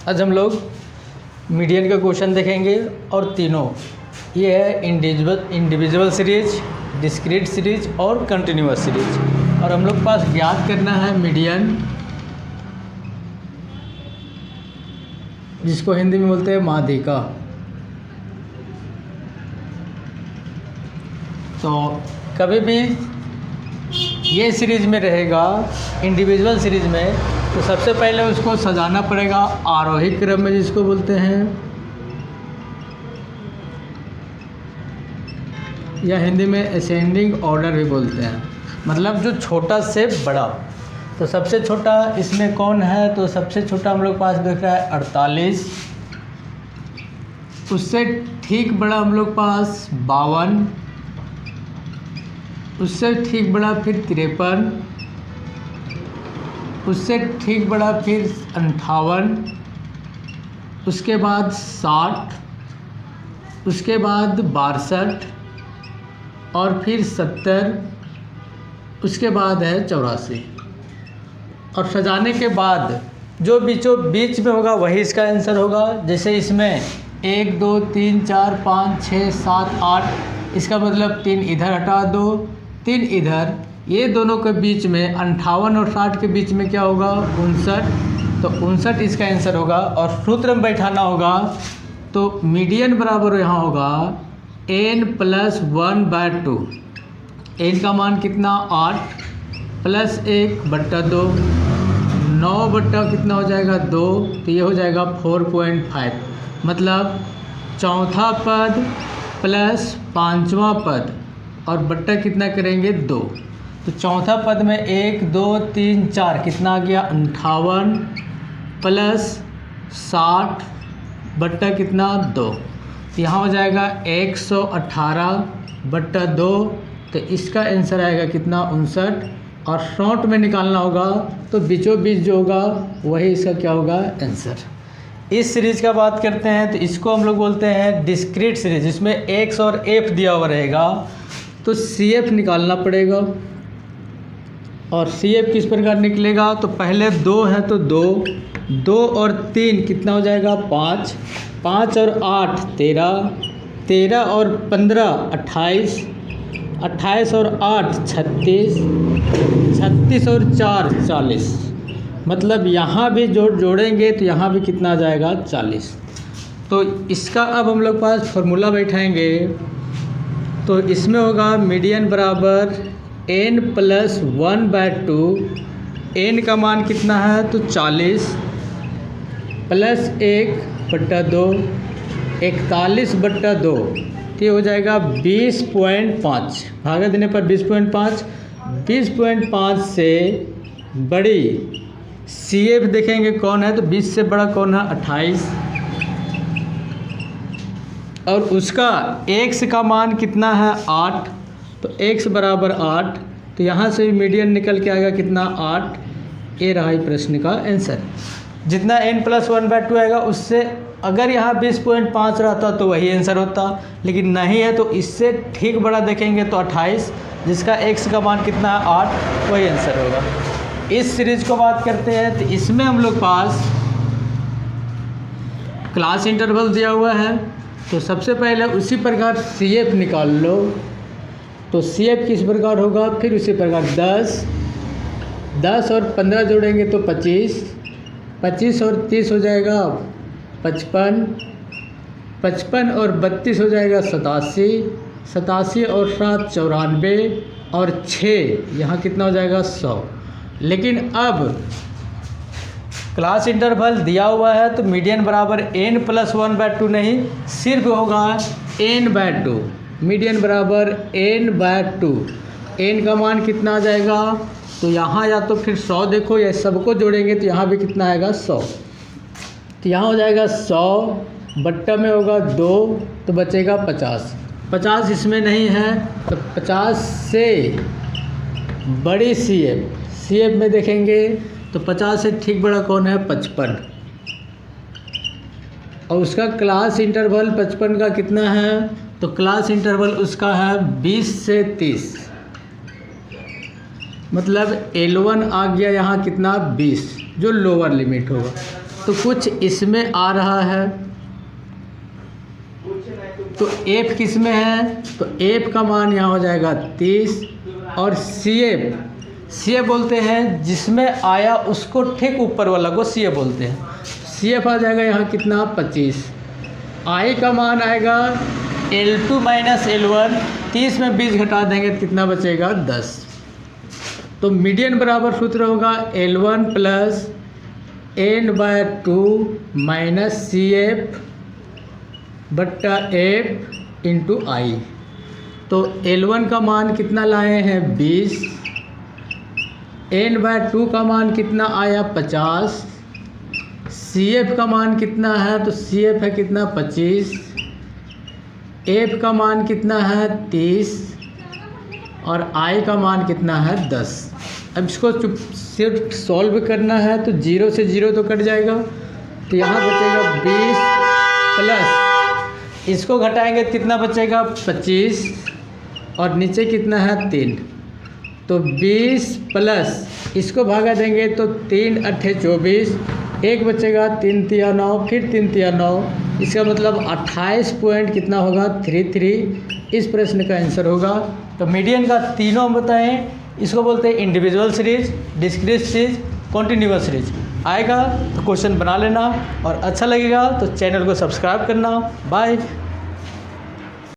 आज हम लोग मीडियन का क्वेश्चन देखेंगे और तीनों ये है इंडिविजुअल सीरीज, डिस्क्रीट सीरीज और कंटिन्यूअस सीरीज। और हम लोग पास ज्ञात करना है मीडियन, जिसको हिंदी में बोलते हैं माध्यिका। तो कभी भी ये सीरीज में रहेगा इंडिविजुअल सीरीज में, तो सबसे पहले उसको सजाना पड़ेगा आरोही क्रम में, जिसको बोलते हैं, या हिंदी में असेंडिंग ऑर्डर भी बोलते हैं, मतलब जो छोटा से बड़ा। तो सबसे छोटा इसमें कौन है? तो सबसे छोटा हम लोग पास देख रहा है 48। उससे ठीक बड़ा हम लोग पास 52। उससे ठीक बड़ा फिर 53। उससे ठीक बड़ा फिर 58। उसके बाद 60। उसके बाद 62 और फिर 70। उसके बाद है 84। और सजाने के बाद जो बीचों बीच में होगा वही इसका आंसर होगा। जैसे इसमें 1 2 3 4 5 6 7 8, इसका मतलब 3 इधर हटा दो, 3 इधर, ये दोनों के बीच में 58 और 60 के बीच में क्या होगा? 59। तो 59 इसका आंसर होगा। और सूत्र में बैठाना होगा तो मीडियन बराबर यहाँ होगा n + 1/2। n का मान कितना? 8 + 1/2, 9 बट्टा कितना हो जाएगा? 2। तो ये हो जाएगा 4.5। मतलब चौथा पद प्लस पांचवा पद और बट्टा कितना करेंगे? 2। तो चौथा पद में 1 2 3 4 कितना आ गया? 58 + 60 बट्टा कितना? 2। तो यहाँ हो जाएगा 118/2। तो इसका आंसर आएगा कितना? 59। और शॉर्ट में निकालना होगा तो बीचों बीच जो होगा वही इसका क्या होगा? आंसर। इस सीरीज का बात करते हैं तो इसको हम लोग बोलते हैं डिस्क्रीट सीरीज, जिसमें एक्स और एफ दिया हुआ रहेगा। तो सी एफ निकालना पड़ेगा। और सी एफ किस प्रकार निकलेगा? तो पहले 2 है तो 2 और 3 कितना हो जाएगा? 5। 5 और 8 13, 13 और 15 28, 28 और 8 36, 36 और 4 40। मतलब यहाँ भी जोड़ेंगे तो यहाँ भी कितना आ जाएगा? 40। तो इसका अब हम लोग पास फॉर्मूला बैठाएंगे तो इसमें होगा मीडियन बराबर n + 1/2। n का मान कितना है? तो 40 + 1/2, 41/2। ये हो जाएगा 20.5। भागा देने पर 20.5। 20.5 से बड़ी सी एफ देखेंगे कौन है? तो 20 से बड़ा कौन है? 28। और उसका x का मान कितना है? 8। तो x बराबर 8। तो यहाँ से मीडियन निकल के आएगा कितना? 8। ये रहा ही प्रश्न का आंसर। जितना n + 1/2 आएगा उससे अगर यहाँ 20.5 रहता तो वही आंसर होता, लेकिन नहीं है तो इससे ठीक बड़ा देखेंगे तो 28, जिसका x का मान कितना है? 8, वही आंसर होगा। इस सीरीज को बात करते हैं तो इसमें हम लोग पास क्लास इंटरवल दिया हुआ है। तो सबसे पहले उसी प्रकार सी एफ निकाल लो। तो सी एफ किस प्रकार होगा? फिर उसी प्रकार 10 और 15 जोड़ेंगे तो 25, 25 और 30 हो जाएगा 55, 55 और 32 हो जाएगा 87, 87 और 7 94 और 6 यहाँ कितना हो जाएगा? 100। लेकिन अब क्लास इंटरवल दिया हुआ है तो मीडियन बराबर n + 1/2 नहीं, सिर्फ होगा n/2। मीडियन बराबर n/2। n का मान कितना आ जाएगा? तो यहाँ या तो फिर 100 देखो, या सबको जोड़ेंगे तो यहाँ भी कितना आएगा? 100। तो यहाँ हो जाएगा 100, बट्टा में होगा 2 तो बचेगा 50। 50 इसमें नहीं है तो 50 से बड़ी सी एफ में देखेंगे तो 50 से ठीक बड़ा कौन है? 55। और उसका क्लास इंटरवल 55 का कितना है? तो क्लास इंटरवल उसका है 20 से 30। मतलब L1 आ गया यहाँ कितना? 20, जो लोअर लिमिट होगा। तो कुछ इसमें आ रहा है, तो एफ किस में है, तो एफ का मान यहाँ हो जाएगा 30। और सी एफ बोलते हैं जिसमें आया उसको ठीक ऊपर वाला को सी एफ बोलते हैं। सी एफ आ जाएगा यहाँ कितना 25। आई का मान आएगा L2 माइनस L1, 30 में 20 घटा देंगे तो कितना बचेगा 10। तो मीडियन बराबर सूत्र होगा L1 plus n/2 minus C F बट्टा एफ इंटू आई। तो L1 का मान कितना लाए हैं 20, n/2 का मान कितना आया 50, सी एफ का मान कितना है, तो सी एफ है कितना 25, एफ का मान कितना है 30 और आई का मान कितना है 10। अब इसको सिर्फ सॉल्व करना है तो 0 से 0 तो कट जाएगा, तो यहाँ बचेगा 20 प्लस इसको घटाएंगे तो कितना बचेगा 25 और नीचे कितना है 3, तो 20 प्लस इसको भागा देंगे तो 3 अट्ठे 24, एक बचेगा 3 तिया 9, फिर 3 तिया 9, इसका मतलब 28 पॉइंट कितना होगा 33 इस प्रश्न का आंसर होगा। तो मीडियन का तीनों हम बताएं, इसको बोलते हैं individual series, discrete series, continuous series. आएगा तो क्वेश्चन बना लेना और अच्छा लगेगा तो चैनल को सब्सक्राइब करना। बाय।